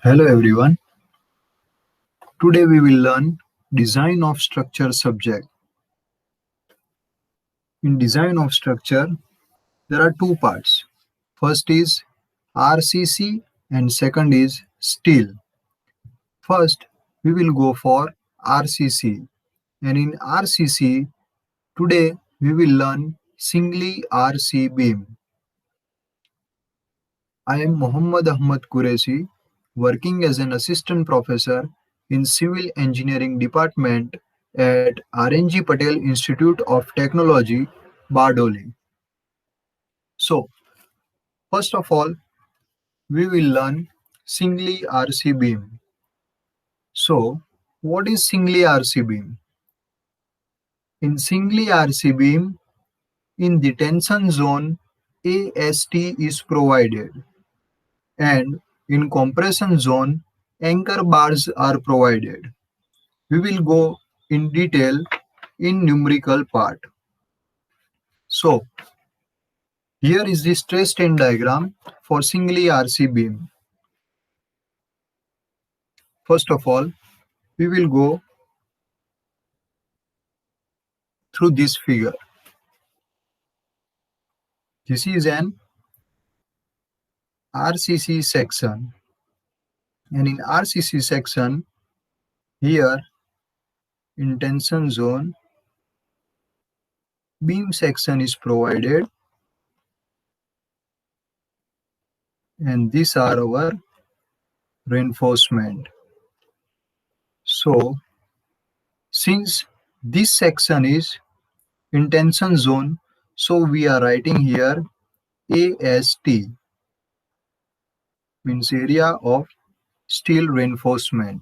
Hello everyone. Today we will learn design of structure subject. In design of structure, there are two parts. First is RCC and second is steel. First, we will go for RCC. And in RCC, today we will learn singly RC beam. I am Muhammad Ahmad Qureshi, working as an assistant professor in Civil Engineering Department at RNG Patel Institute of Technology, Bardoli. So, first of all, we will learn singly RC beam. So, what is singly RC beam? In singly RC beam, in the tension zone, AST is provided, and in compression zone, anchor bars are provided. We will go in detail in numerical part. So, here is the stress strain diagram for singly RC beam. First of all, we will go through this figure. This is an RCC section, and in RCC section, here in tension zone, beam section is provided, and these are our reinforcement. So, since this section is in tension zone, so we are writing here AST, means area of steel reinforcement.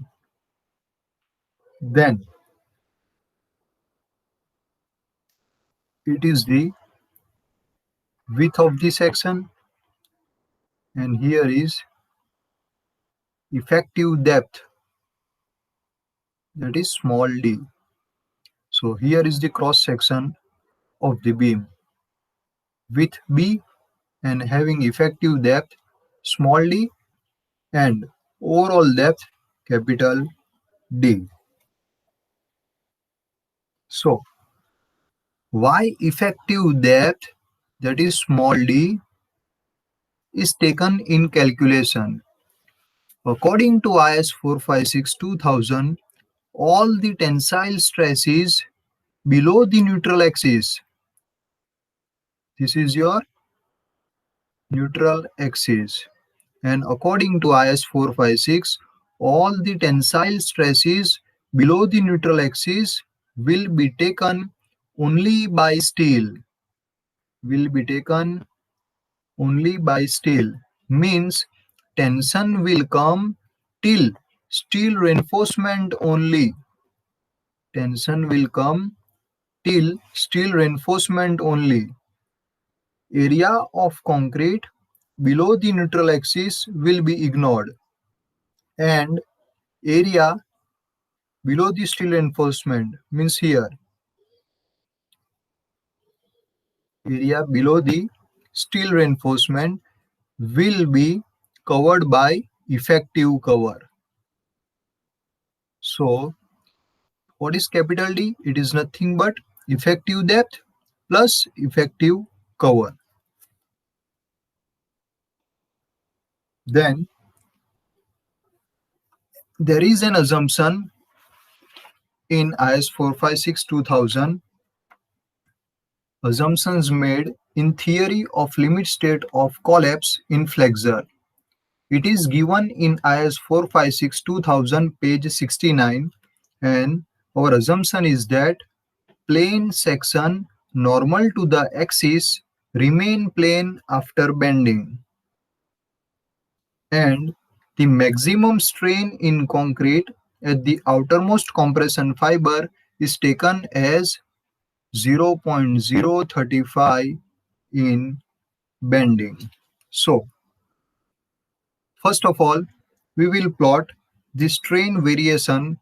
Then it is the width of the section, and here is effective depth, that is small d. So here is the cross section of the beam, width b and having effective depth small d and overall depth capital D. So why effective depth, that is small d, is taken in calculation? According to IS 456-2000, all the tensile stresses below the neutral axis, this is your neutral axis, and according to IS 456, all the tensile stresses below the neutral axis will be taken only by steel, means tension will come till steel reinforcement only. Tension will come till steel reinforcement only. Area of concrete below the neutral axis will be ignored, and area below the steel reinforcement, means here area below the steel reinforcement, will be covered by effective cover. So what is capital D? It is nothing but effective depth plus effective cover. Then there is an assumption in IS 456-2000, assumptions made in theory of limit state of collapse in flexure. It is given in IS 456-2000 page 69, and our assumption is that plane section normal to the axis remain plane after bending, and the maximum strain in concrete at the outermost compression fiber is taken as 0.035 in bending. So, first of all, we will plot the strain variation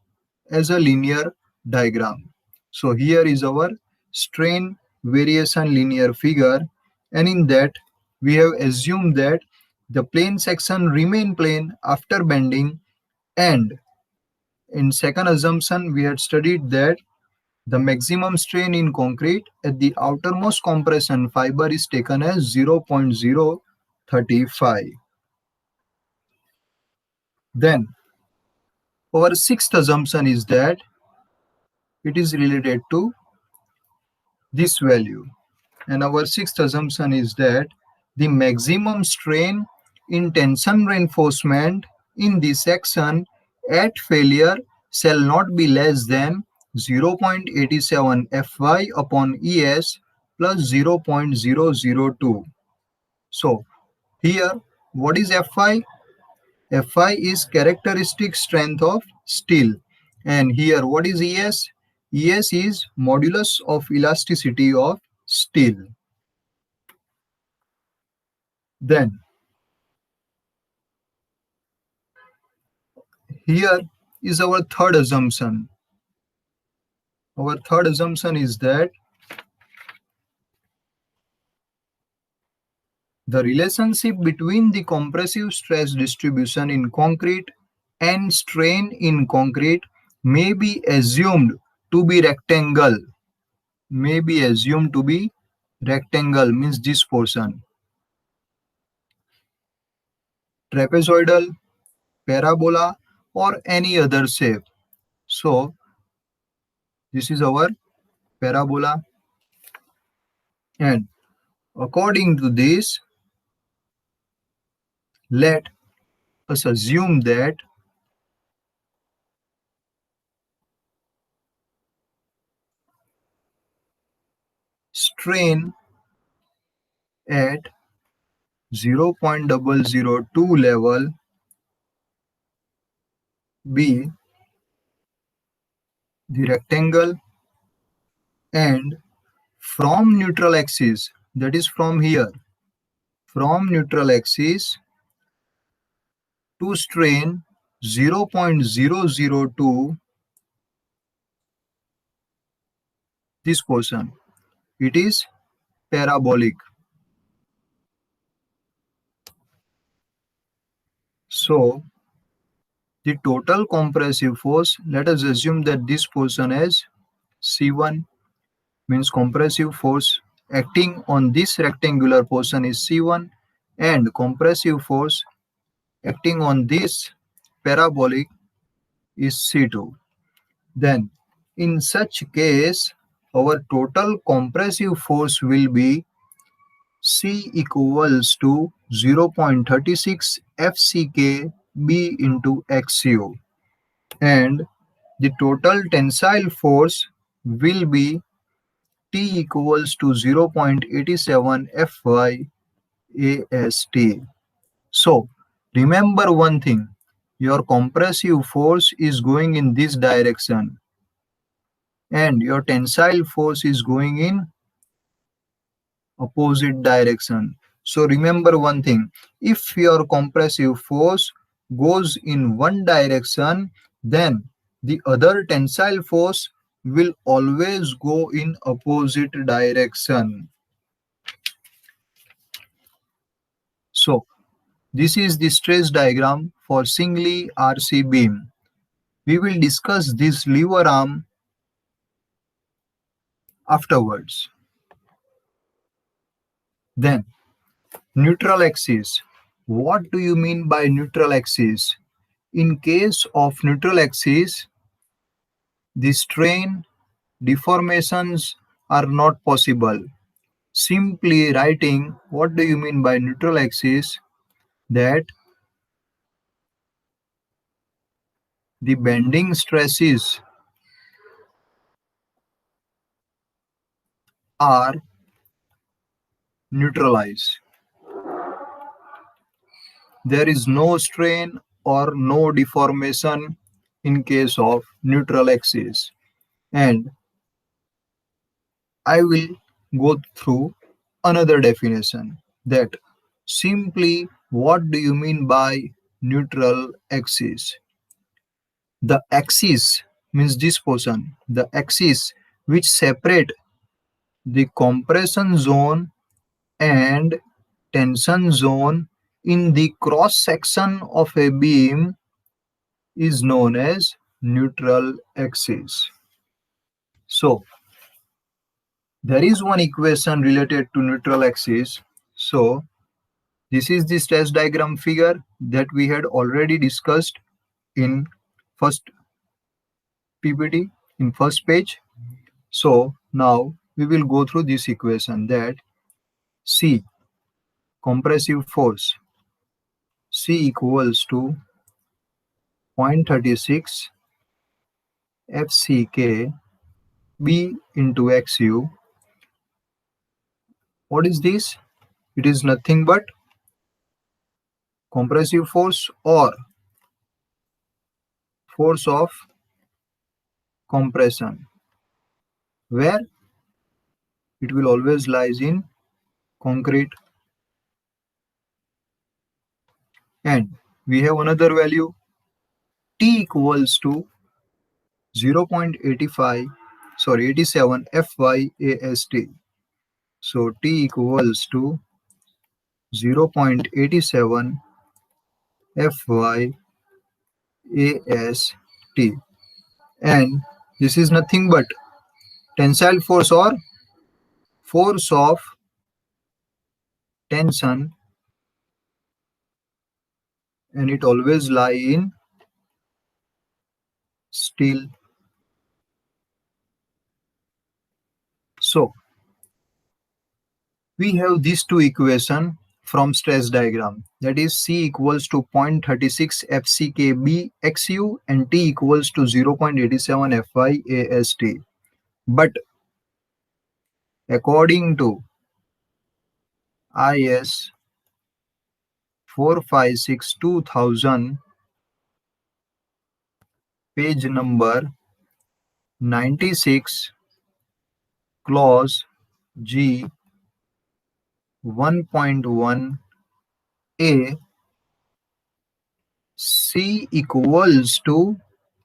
as a linear diagram. So here is our strain variation linear figure, and in that we have assumed that The plane section remain plane after bending, and in second assumption we had studied that the maximum strain in concrete at the outermost compression fiber is taken as 0.035. Then our sixth assumption is that it is related to this value. And our sixth assumption is that the maximum strain in tension reinforcement in this section at failure shall not be less than 0.87 Fy upon Es plus 0.002. So here, what is Fy? Fi is characteristic strength of steel. And here, what is Es? Es is modulus of elasticity of steel. Then, here is our third assumption. Our third assumption is that the relationship between the compressive stress distribution in concrete and strain in concrete may be assumed to be rectangle. May be assumed to be rectangle means this portion. Trapezoidal, parabola, or any other shape. So, this is our parabola, and according to this, let us assume that strain at 0.002 level be the rectangle, and from neutral axis, that is from here, from neutral axis to strain 0.002, this portion, it is parabolic. So the total compressive force, let us assume that this portion as C1 means compressive force acting on this rectangular portion is C1, and compressive force acting on this parabolic is C2. Then in such case, our total compressive force will be C equals to 0.36 FCK B into XU, and the total tensile force will be T equals to 0.87 Fy AST. So remember one thing, your compressive force is going in this direction and your tensile force is going in opposite direction. So remember one thing, if your compressive force goes in one direction, then the other tensile force will always go in opposite direction. So this is the stress diagram for singly RC beam. We will discuss this lever arm afterwards. Then neutral axis. What do you mean by neutral axis? In case of neutral axis, the strain deformations are not possible. Simply writing what do you mean by neutral axis, that the bending stresses are neutralized. There is no strain or no deformation in case of neutral axis. And I will go through another definition, that simply what do you mean by neutral axis? The axis means this portion, the axis which separate the compression zone and tension zone in the cross section of a beam is known as neutral axis. So, there is one equation related to neutral axis. So, this is the stress diagram figure that we had already discussed in first PPT, in first page. So, now we will go through this equation that C, compressive force, C equals to 0.36 FCK B into XU. What is this? It is nothing but compressive force or force of compression, where it will always lies in concrete. And we have another value T equals to 0.85 87 FYAST. So T equals to 0.87 FYAST. And this is nothing but tensile force or force of tension, and it always lie in steel. So we have these two equations from stress diagram, that is C equals to 0.36 FCKB XU and T equals to 0.87 FYAST. But according to IS 456-2000, page number 96, clause G 1.1a, C equals to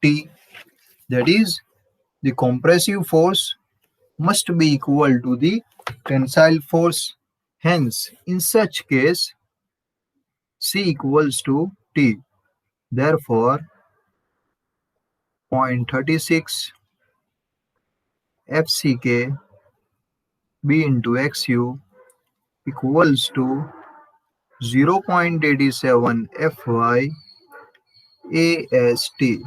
T, that is the compressive force must be equal to the tensile force. Hence, in such case, C equals to T. Therefore, 0.36 FCK B into XU equals to 0.87 FYAST.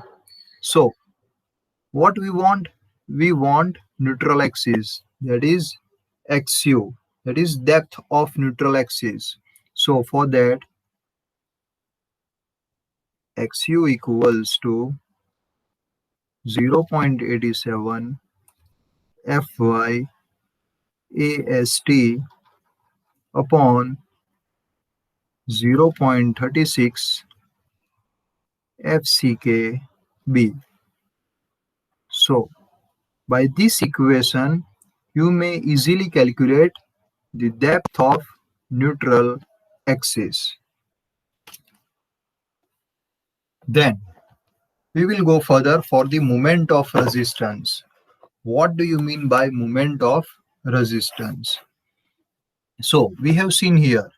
So, what we want? We want neutral axis, that is XU, that is depth of neutral axis. So, for that, XU equals to 0.87 FYAST upon 0.36 FCKB. So, by this equation, you may easily calculate the depth of neutral axis. Then, we will go further for the moment of resistance. What do you mean by moment of resistance? So, we have seen here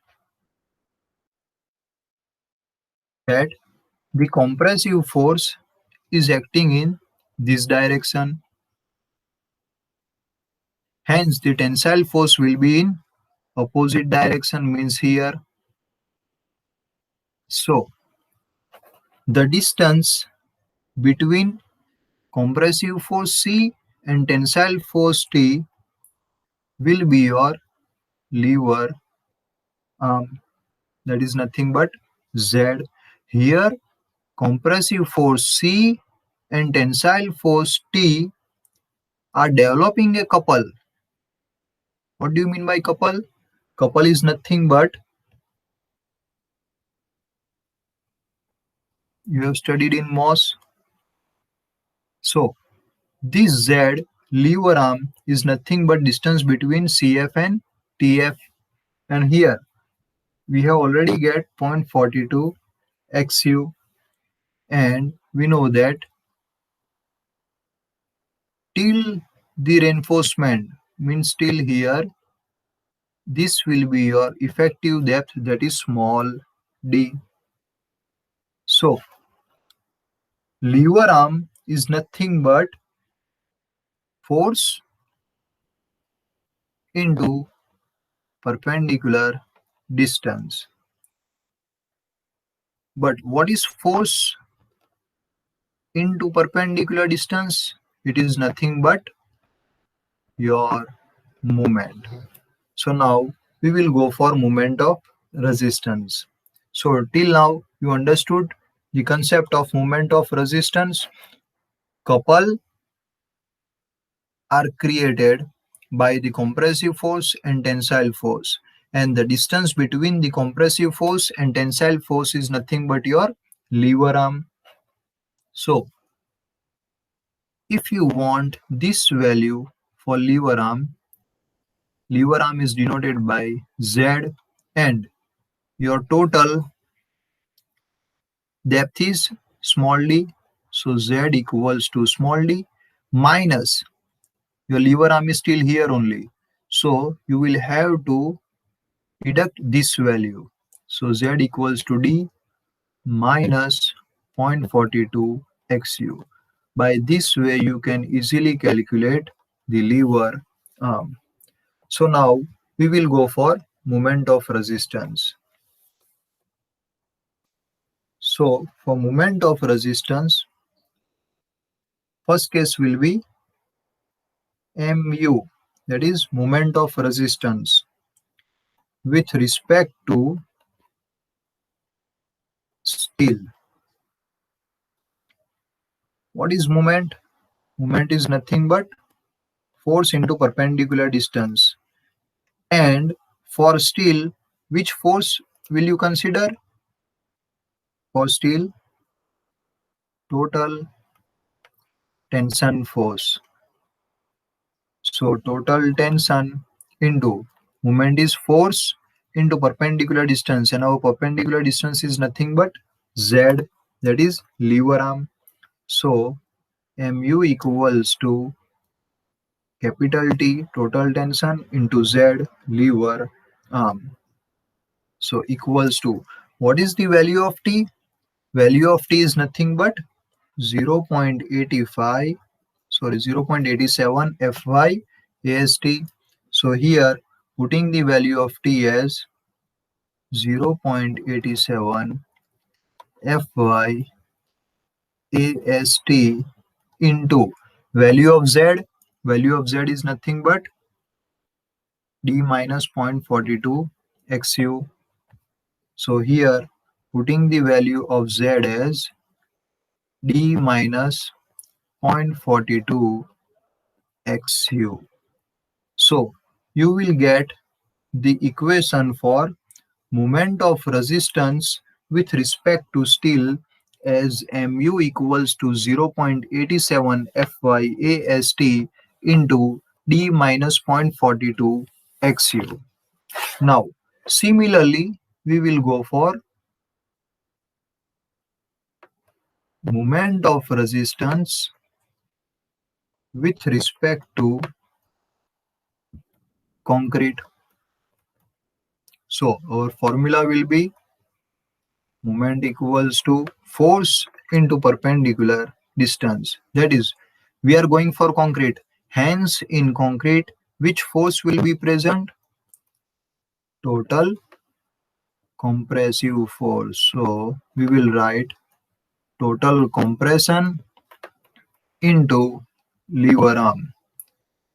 that the compressive force is acting in this direction. Hence, the tensile force will be in opposite direction, means here. So, the distance between compressive force C and tensile force T will be your lever arm, that is nothing but Z. Here, compressive force C and tensile force T are developing a couple. What do you mean by couple? Couple is nothing but, you have studied in MOS. So, this Z lever arm is nothing but distance between CF and TF. And here, we have already get 0.42 XU, and we know that till the reinforcement, means till here, this will be your effective depth, that is small. D. So, lever arm is nothing but force into perpendicular distance. But what is force into perpendicular distance? It is nothing but your moment. So now we will go for moment of resistance. So till now you understood the concept of moment of resistance. Couple are created by the compressive force and tensile force, and the distance between the compressive force and tensile force is nothing but your lever arm. So if you want this value for lever arm is denoted by Z, and your total depth is small d. So Z equals to small d minus your lever arm is still here only. So you will have to deduct this value. So Z equals to d minus 0.42 xu. By this way you can easily calculate the lever arm. So now we will go for moment of resistance. So for moment of resistance, first case will be mu, that is moment of resistance with respect to steel. What is moment? Moment is nothing but force into perpendicular distance. And for steel, which force will you consider? For steel, total tension force. So total tension into moment is force into perpendicular distance, and our perpendicular distance is nothing but Z, that is lever arm. So mu equals to capital T total tension into Z lever arm. So equals to, what is the value of T? Value of T is nothing but 0.85, sorry, 0.87 Fy AST. So here putting the value of T as 0.87 Fy AST into value of Z. Value of Z is nothing but D minus 0.42 xu. So here putting the value of Z as D minus 0.42 xu. So you will get the equation for moment of resistance with respect to steel as mu equals to 0.87 Fy AST into D minus 0.42 xu. Now, similarly, we will go for moment of resistance with respect to concrete. So, our formula will be moment equals to force into perpendicular distance. That is, we are going for concrete. Hence, in concrete, which force will be present? Total compressive force. So, we will write total compression into lever arm.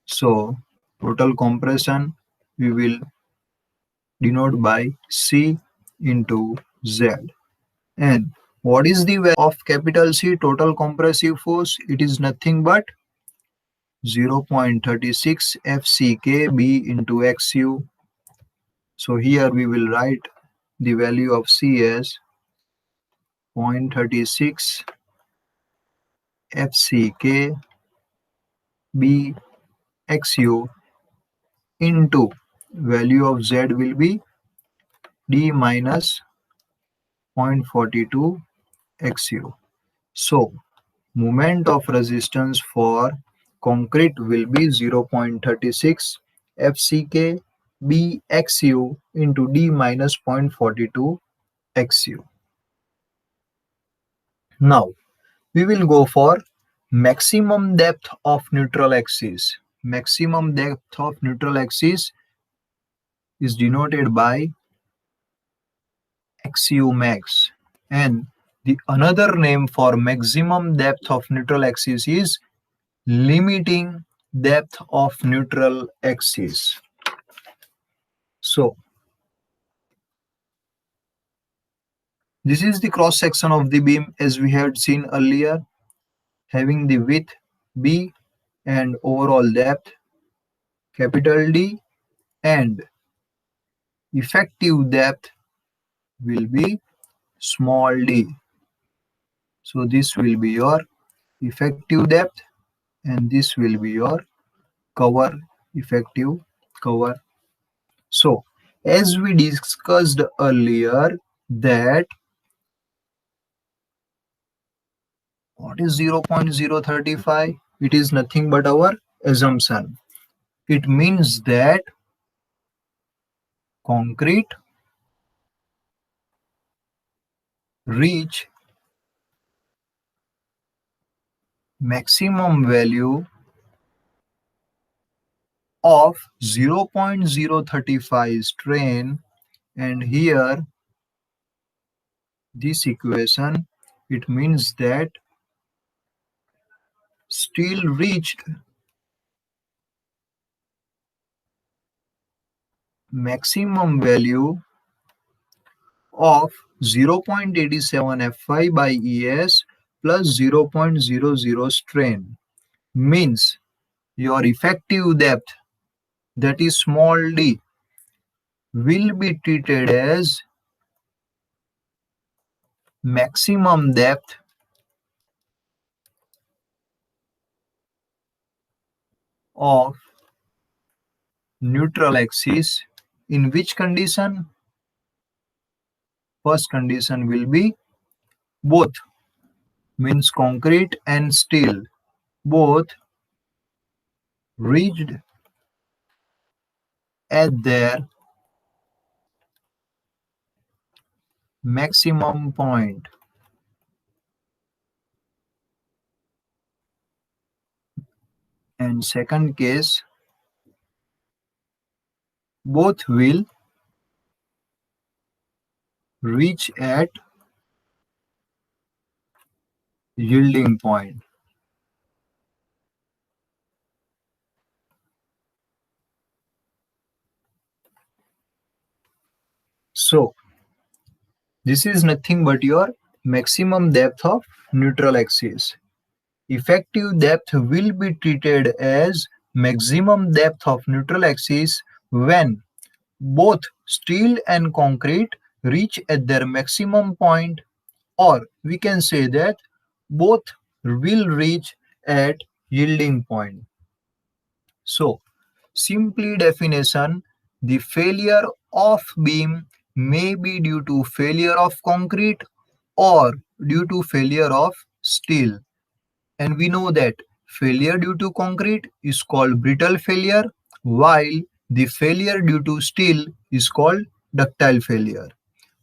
So, total compression we will denote by C into Z. And what is the value of capital C total compressive force? It is nothing but 0.36 FCKB into XU. So here we will write the value of C as 0.36 FCKB XU into value of Z will be D minus 0.42 XU. So moment of resistance for concrete will be 0.36 FCK BXU into D minus 0.42 XU. Now we will go for maximum depth of neutral axis. Maximum depth of neutral axis is denoted by XU max, and the another name for maximum depth of neutral axis is limiting depth of neutral axis. So this is the cross section of the beam as we had seen earlier, having the width B and overall depth capital D, and effective depth will be small d. So this will be your effective depth and this will be your cover, effective cover. So as we discussed earlier that what is 0.035? It is nothing but our assumption. It means that concrete reach maximum value of 0.035 strain, and here this equation, it means that steel reached maximum value of 0.87 Fy by ES plus 0.00 strain, means your effective depth, that is small d, will be treated as maximum depth of neutral axis. In which condition? First condition will be both, means concrete and steel both reached at their maximum point. And second case, both will reach at yielding point. So this is nothing but your maximum depth of neutral axis. Effective depth will be treated as maximum depth of neutral axis when both steel and concrete reach at their maximum point, or we can say that both will reach at yielding point. So simply definition, the failure of beam may be due to failure of concrete or due to failure of steel. And we know that failure due to concrete is called brittle failure, while the failure due to steel is called ductile failure.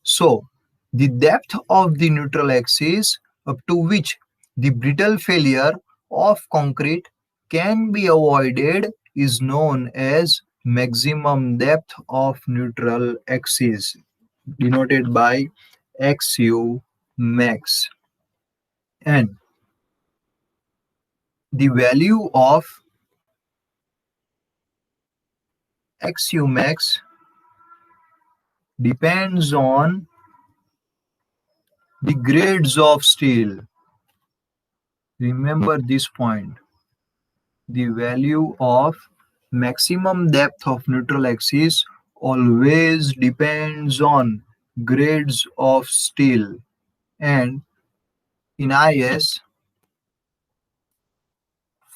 So the depth of the neutral axis up to which the brittle failure of concrete can be avoided is known as maximum depth of neutral axis, denoted by XU max. And the value of XU max depends on the grades of steel. Remember this point. The value of maximum depth of neutral axis always depends on grades of steel, and in IS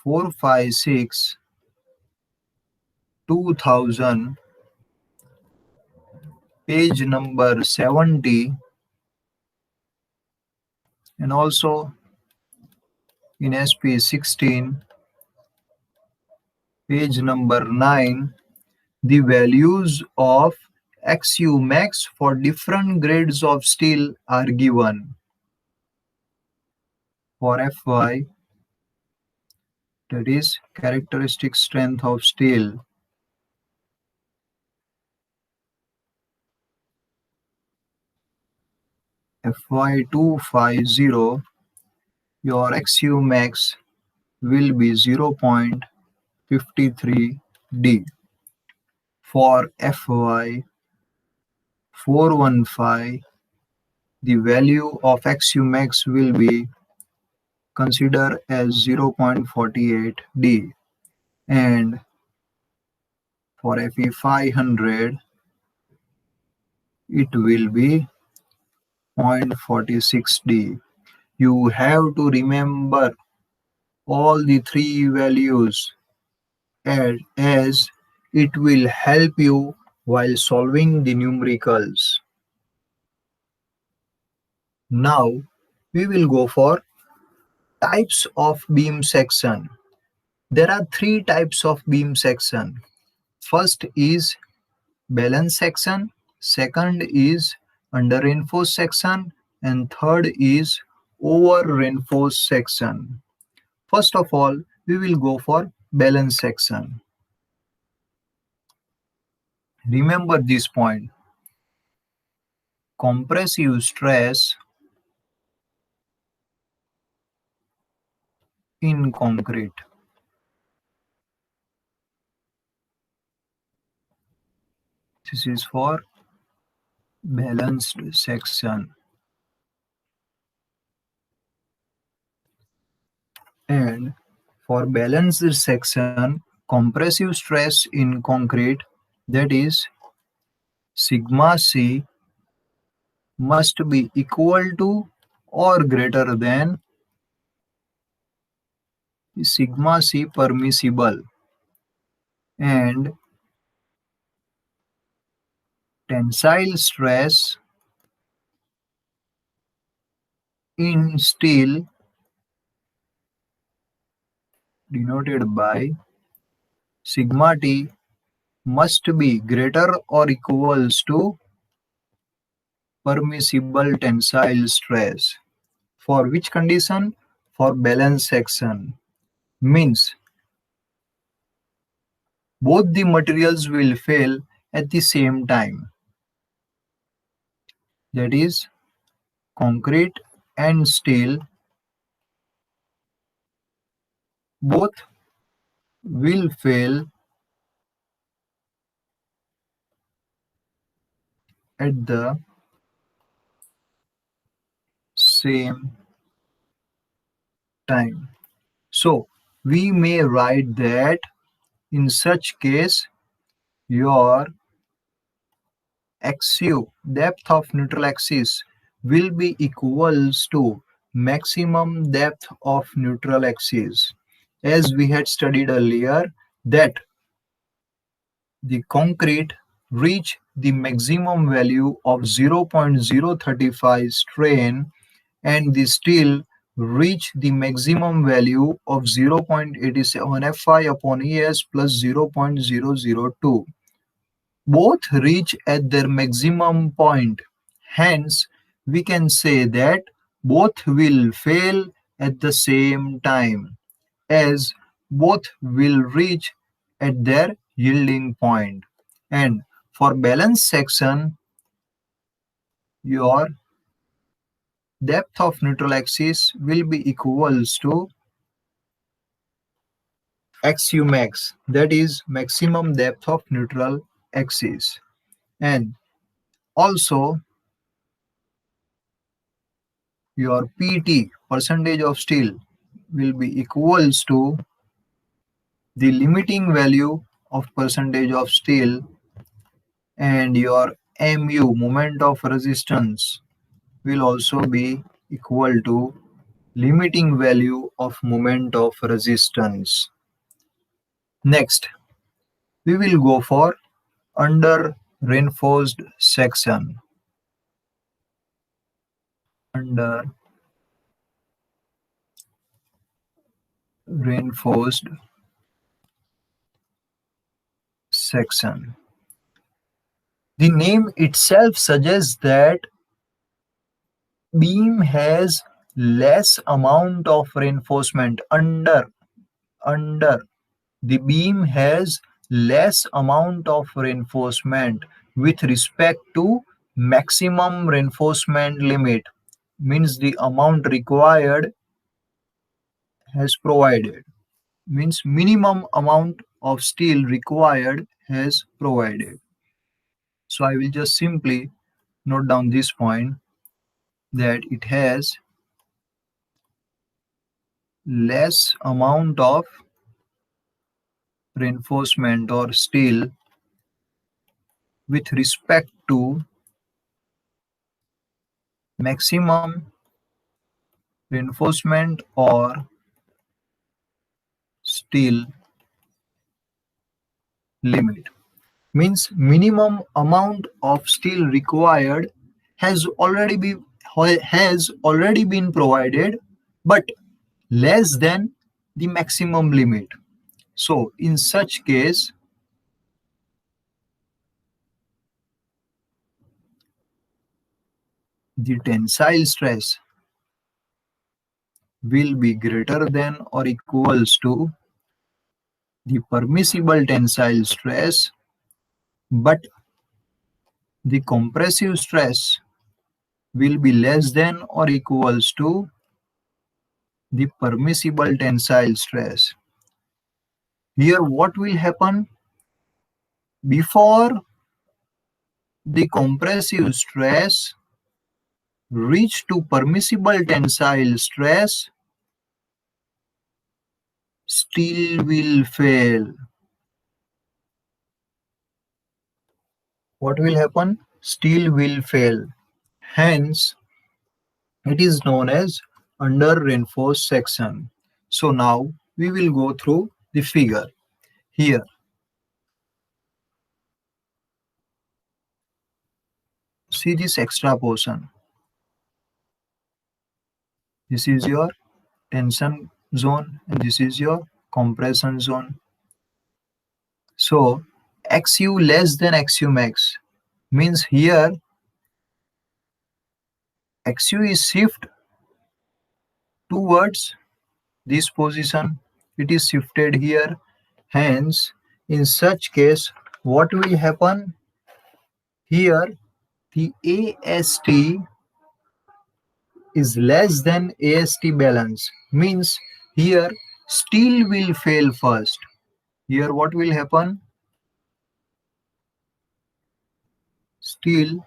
456 2000 page number 70, and also in SP 16 page number 9, the values of XU max for different grades of steel are given. For Fy, that is characteristic strength of steel, Fy250, your XU max will be 0.53 D. For Fy415, the value of XU max will be considered as 0.48 D, and for Fe500 it will be 0.46 D. You have to remember all the three values as it will help you while solving the numericals. Now we will go for types of beam section. There are three types of beam section. First is balance section, second is under reinforced section, and third is over reinforced section. First of all, we will go for balance section. Remember this point. Compressive stress in concrete. This is for balanced section. And for balanced section, compressive stress in concrete, that is sigma c, must be equal to or greater than sigma c permissible, and tensile stress in steel, denoted by sigma t, must be greater or equals to permissible tensile stress. For which condition? For balance section. Means both the materials will fail at the same time. That is, concrete and steel both will fail at the same time. So we may write that in such case your axial depth of neutral axis will be equals to maximum depth of neutral axis, as we had studied earlier that the concrete reach the maximum value of 0.035 strain and the steel reach the maximum value of 0.87 Fi upon Es plus 0.002. Both reach at their maximum point. Hence, we can say that both will fail at the same time, as both will reach at their yielding point. And for balance section, your depth of neutral axis will be equals to XU max, that is maximum depth of neutral axis. And also your PT, percentage of steel, will be equals to the limiting value of percentage of steel, and your MU, moment of resistance, will also be equal to limiting value of moment of resistance. Next, we will go for under reinforced section. Under reinforced section. The name itself suggests that beam has less amount of reinforcement under the beam has less amount of reinforcement with respect to maximum reinforcement limit, means the amount required has provided, means minimum amount of steel required has provided. So I will just simply note down this point, that it has less amount of reinforcement or steel with respect to maximum reinforcement or steel limit, means minimum amount of steel required has already been provided, but less than the maximum limit. So in such case, the tensile stress will be greater than or equals to the permissible tensile stress, but the compressive stress will be less than or equals to the permissible tensile stress. Here what will happen? Before the compressive stress reach to permissible tensile stress, steel will fail. What will happen? Steel will fail. Hence, it is known as under reinforced section. So now we will go through the figure. Here, see this extra portion. This is your tension zone and this is your compression zone. So XU less than XU max means here XU is shift towards this position. It is shifted here. Hence, in such case, what will happen? Here, the AST is less than AST balance. Means here, steel will fail first. Here, what will happen? Steel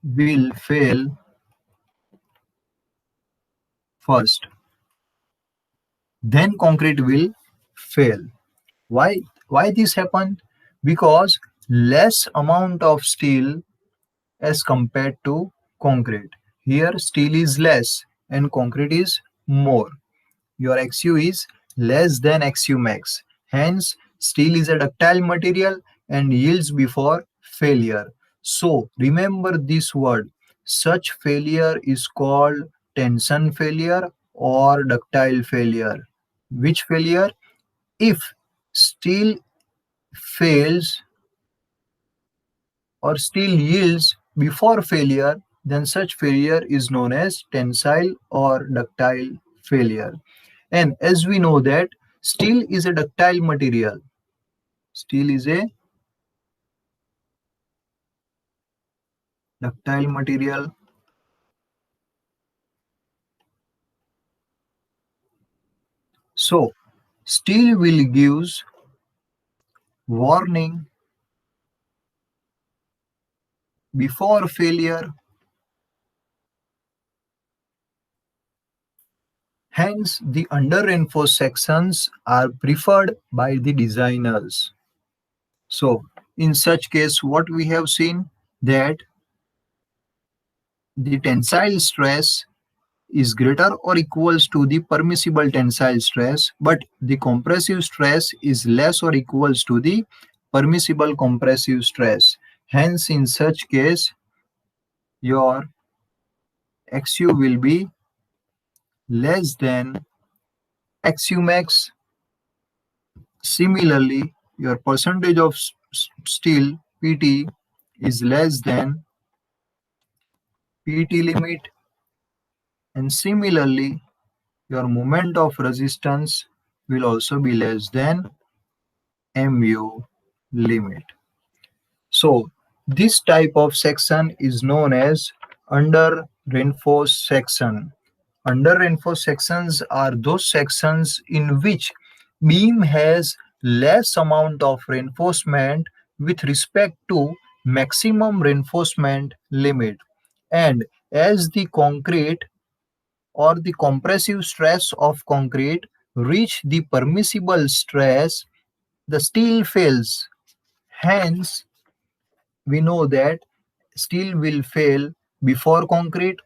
will fail first. Then concrete will fail. Why this happen? Because less amount of steel as compared to concrete. Here steel is less and concrete is more. Your XU is less than XU max. Hence, steel is a ductile material and yields before failure. So, remember this word. Such failure is called tension failure or ductile failure. Which failure? If steel fails or steel yields before failure, then such failure is known as tensile or ductile failure. And as we know that steel is a ductile material. Steel is a ductile material. So steel will gives warning before failure. Hence, the under-reinforced sections are preferred by the designers. So, in such case, what we have seen that the tensile stress is greater or equals to the permissible tensile stress, but the compressive stress is less or equals to the permissible compressive stress. Hence, in such case, your XU will be less than XU max. Similarly, your percentage of steel PT is less than PT limit, and similarly your moment of resistance will also be less than MU limit. So this type of section is known as under reinforced section. Under reinforced sections are those sections in which beam has less amount of reinforcement with respect to maximum reinforcement limit, and as the concrete or the compressive stress of concrete reach the permissible stress, the steel fails. Hence we know that steel will fail before concrete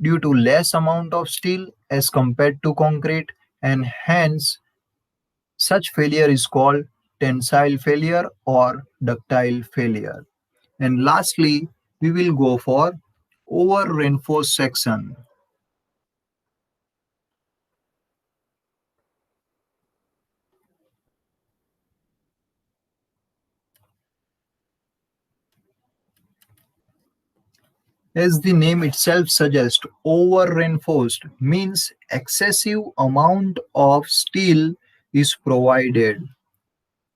due to less amount of steel as compared to concrete, and hence such failure is called tensile failure or ductile failure. And lastly, we will go for over reinforced section. As the name itself suggests, over reinforced means excessive amount of steel is provided.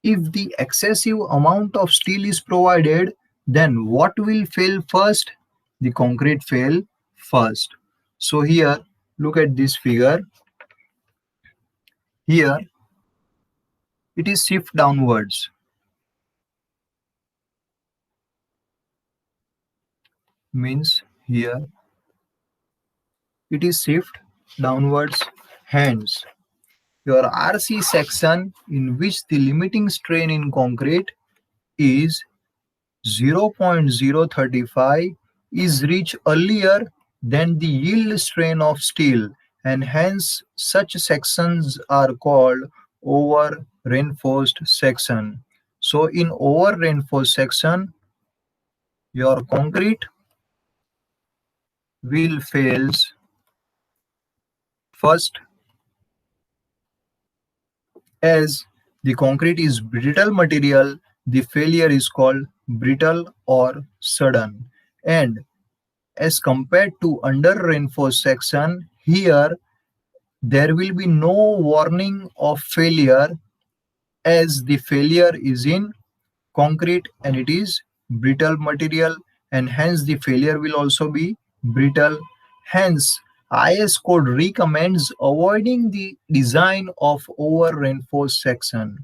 If the excessive amount of steel is provided, then what will fail first? The concrete fail first. So here, look at this figure. Here, it is shift downwards. Means here, it is shift downwards. Hence, your RC section in which the limiting strain in concrete is 0.035 is reached earlier than the yield strain of steel, and hence such sections are called over reinforced section. So in over reinforced section your concrete will fails first, as the concrete is brittle material. The failure is called brittle or sudden, and as compared to under reinforced section, here there will be no warning of failure, as the failure is in concrete and it is brittle material, and hence the failure will also be brittle. Hence IS code recommends avoiding the design of over reinforced section.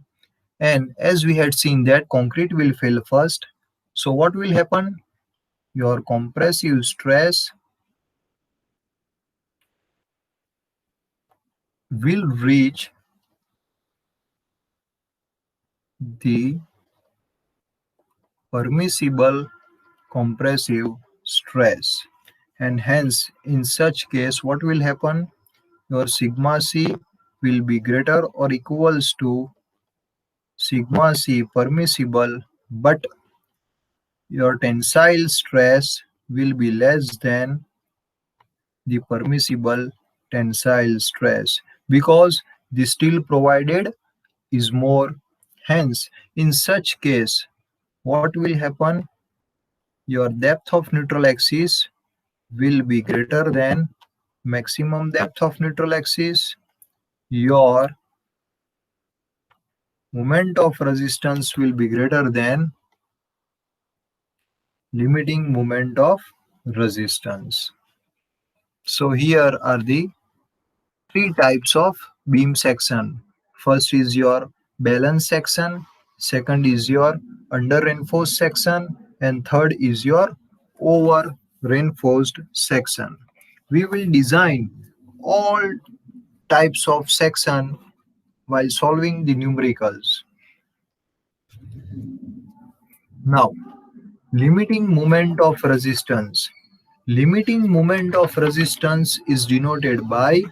And as we had seen that concrete will fail first, so what will happen? Your compressive stress will reach the permissible compressive stress, and hence in such case what will happen? Your sigma c will be greater or equals to sigma c permissible, but your tensile stress will be less than the permissible tensile stress, because the steel provided is more. Hence in such case what will happen? Your depth of neutral axis will be greater than maximum depth of neutral axis. Your moment of resistance will be greater than limiting moment of resistance. So here are the three types of beam section. First is your balance section, second is your under reinforced section, and third is your over reinforced section. We will design all types of section while solving the numericals. Now, limiting moment of resistance. Limiting moment of resistance is denoted by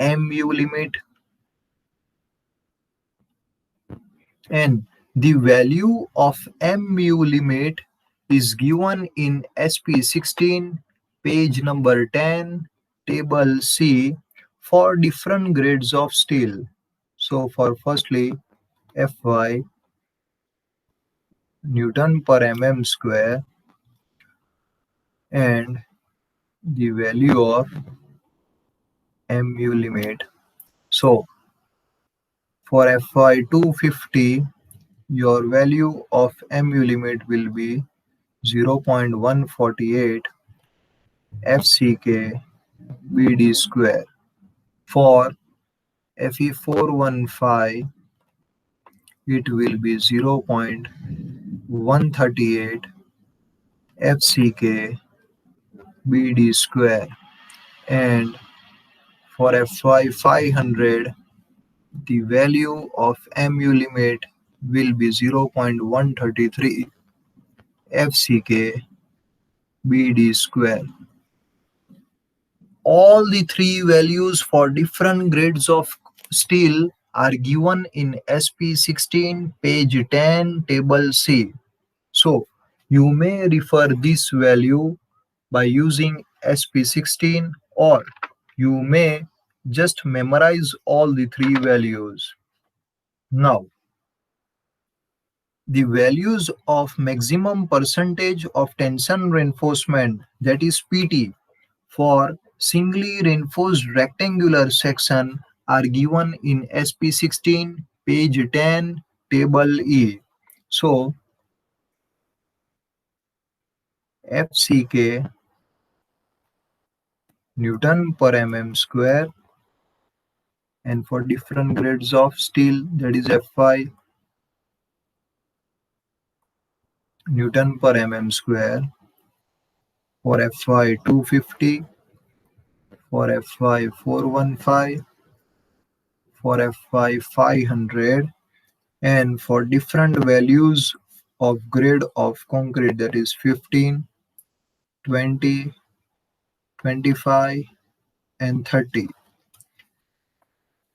MU limit, and the value of MU limit is given in SP16 page number 10 table C for different grades of steel. So for firstly FY Newton per mm square, and the value of mu limit. So for FY 250, your value of mu limit will be 0.148 FCK BD square. For FE 415, it will be 0.138 FCK BD square, and for FY 500, the value of mu limit will be 0.133 FCK BD square. All the three values for different grades of steel are given in SP16 page 10 table C. So you may refer this value by using SP16, or you may just memorize all the three values. Now, the values of maximum percentage of tension reinforcement, that is PT, for singly reinforced rectangular section are given in SP16 page 10 table E. So FCK Newton per mm square, and for different grades of steel, that is Fi Newton per mm square, for Fi 250, for Fi 415, for Fi 500, and for different values of grade of concrete, that is 15, 20, 25, and 30.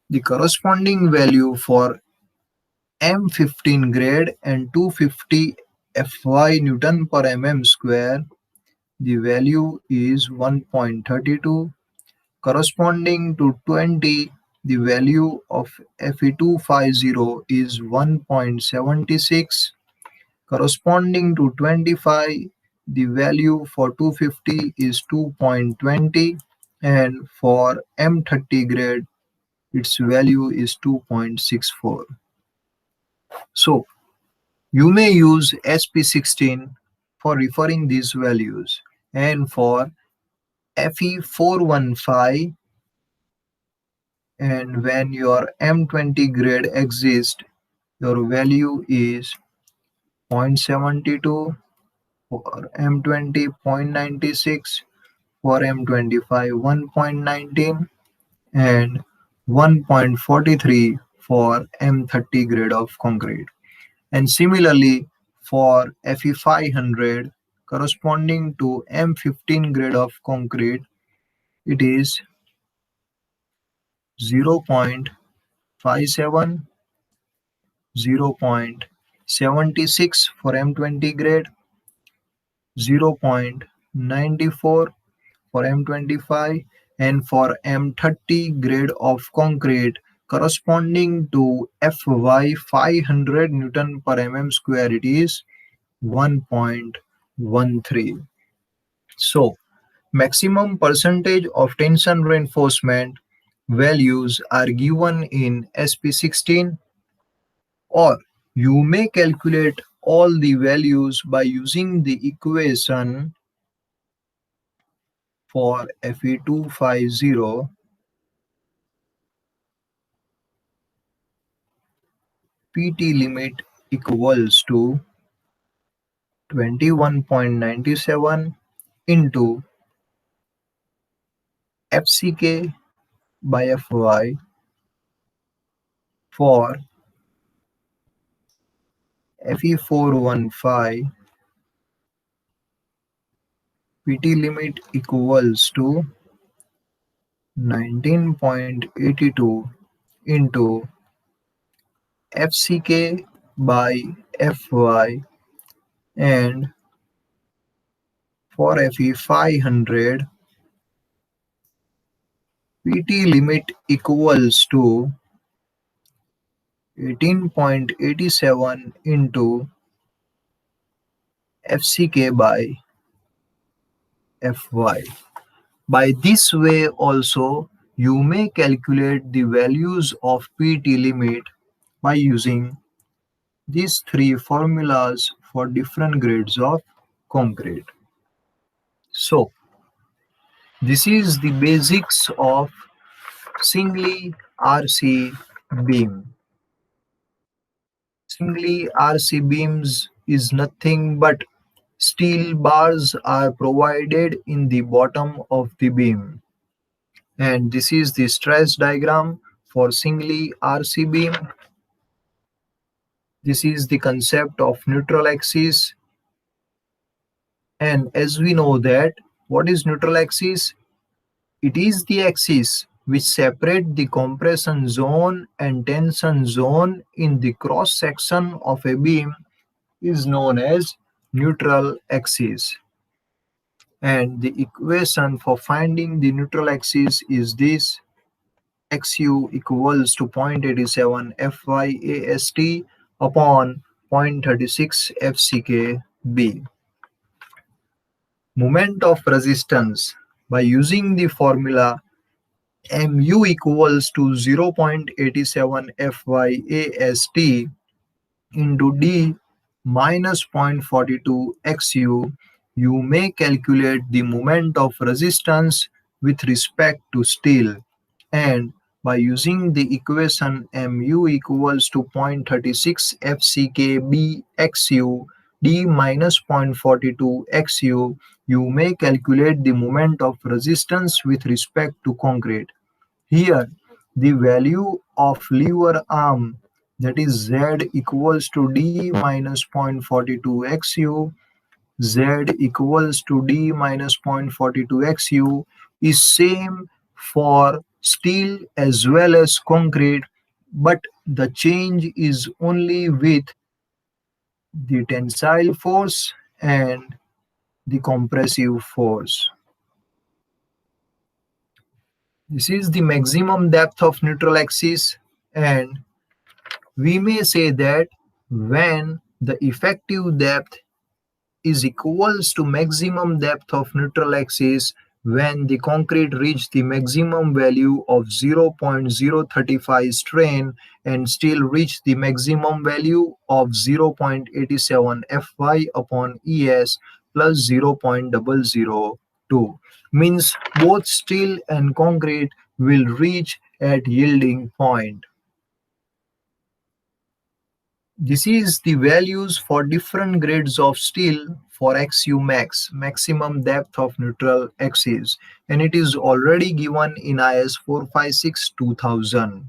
The corresponding value for M15 grade and 250 Fy Newton per mm square, the value is 1.32. Corresponding to 20, the value of Fe250 is 1.76. Corresponding to 25, the value for 250 is 2.20, and for M30 grade, its value is 2.64. So you may use SP16 for referring these values, and for Fe415, and when your M20 grade exists, your value is 0.72, for M20 0.96, for M25 1.19, and 1.43 for M30 grade of concrete. And similarly for Fe500 corresponding to M15 grade of concrete, it is 0.57, 0.76 for M20 grade, 0.94 for M25, and for M30 grade of concrete corresponding to Fy 500 Newton per mm square, it is 1.13. So maximum percentage of tension reinforcement values are given in SP16, or you may calculate all the values by using the equation for Fe250. PT limit equals to 21.97 into FCK by Fy. For Fe415, PT limit equals to 19.82 into FCK by Fy, and for Fe500, PT limit equals to 18.87 into FCK by Fy. By this way also, you may calculate the values of PT limit by using these three formulas for different grades of concrete. So, this is the basics of singly RC beam. Singly RC beams is nothing but steel bars are provided in the bottom of the beam. And this is the stress diagram for singly RC beam. This is the concept of neutral axis. And as we know that, what is neutral axis? It is the axis which separate the compression zone and tension zone in the cross section of a beam is known as neutral axis. And the equation for finding the neutral axis is this: xu equals to 0.87 FYAST upon 0.36 FCKB. Moment of resistance. By using the formula mu equals to 0.87 FYAST into d minus 0.42 xu, you may calculate the moment of resistance with respect to steel. And by using the equation mu equals to 0.36 FCKB xu d minus 0.42 xu, you may calculate the moment of resistance with respect to concrete. Here, the value of lever arm, that is Z equals to d minus 0.42 xu, Z equals to d minus 0.42 xu is same for steel as well as concrete, but the change is only with the tensile force and the compressive force. This is the maximum depth of neutral axis, and we may say that when the effective depth is equals to maximum depth of neutral axis, when the concrete reach the maximum value of 0.035 strain and steel reach the maximum value of 0.87 Fy upon Es plus 0.002, means both steel and concrete will reach at yielding point. This is the values for different grades of steel for XU max, maximum depth of neutral axis, and it is already given in IS 456-2000.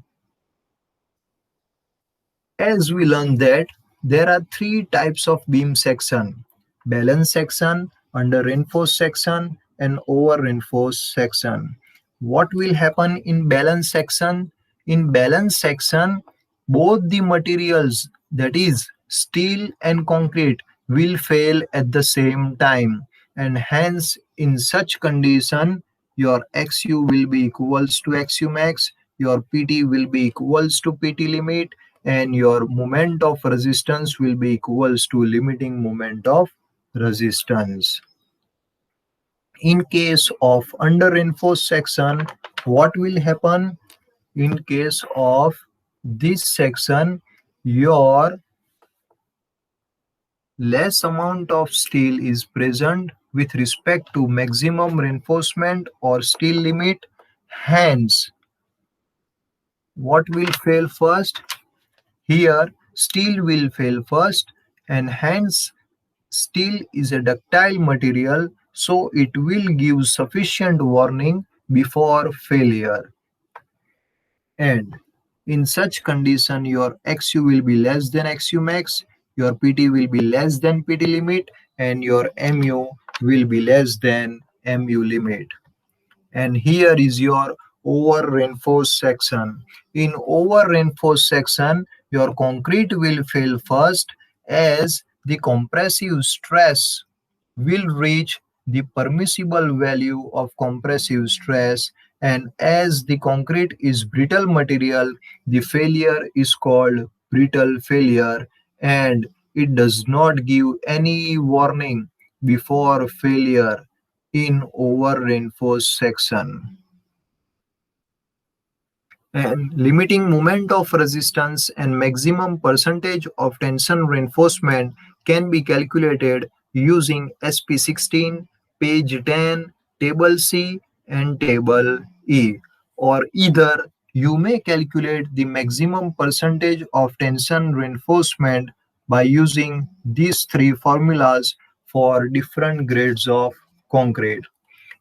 As we learned that there are three types of beam section: balance section, under reinforced section, and over reinforced section. What will happen in balance section? In balance section, both the materials, that is steel and concrete, will fail at the same time, and hence in such condition your XU will be equals to XU max, your PT will be equals to PT limit, and your moment of resistance will be equals to limiting moment of resistance. In case of under reinforced section, what will happen? In case of this section, your less amount of steel is present with respect to maximum reinforcement or steel limit. Hence, what will fail first? Here, steel will fail first, and hence steel is a ductile material, so it will give sufficient warning before failure. And in such condition, your XU will be less than XU max, your PT will be less than PT limit, and your MU will be less than MU limit. And here is your over reinforced section. In over reinforced section, your concrete will fail first, as the compressive stress will reach the permissible value of compressive stress, and as the concrete is brittle material, the failure is called brittle failure, and it does not give any warning before failure in over reinforced section. And limiting moment of resistance and maximum percentage of tension reinforcement can be calculated using SP16, page 10, table C, and table E. Or either you may calculate the maximum percentage of tension reinforcement by using these three formulas for different grades of concrete.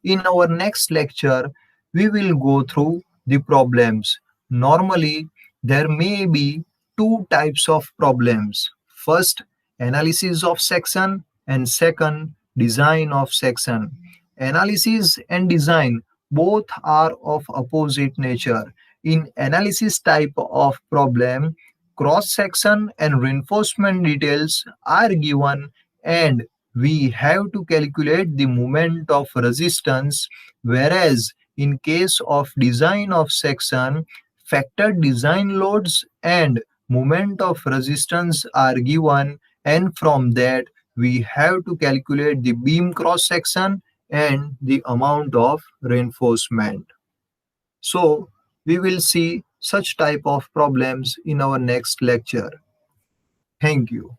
In our next lecture, we will go through the problems. Normally, there may be two types of problems. First, analysis of section, and second, design of section. Analysis and design both are of opposite nature. In analysis type of problem, cross section and reinforcement details are given, and we have to calculate the moment of resistance, whereas in case of design of section, factored design loads and moment of resistance are given, and from that we have to calculate the beam cross section and the amount of reinforcement. So we will see such type of problems in our next lecture. Thank you.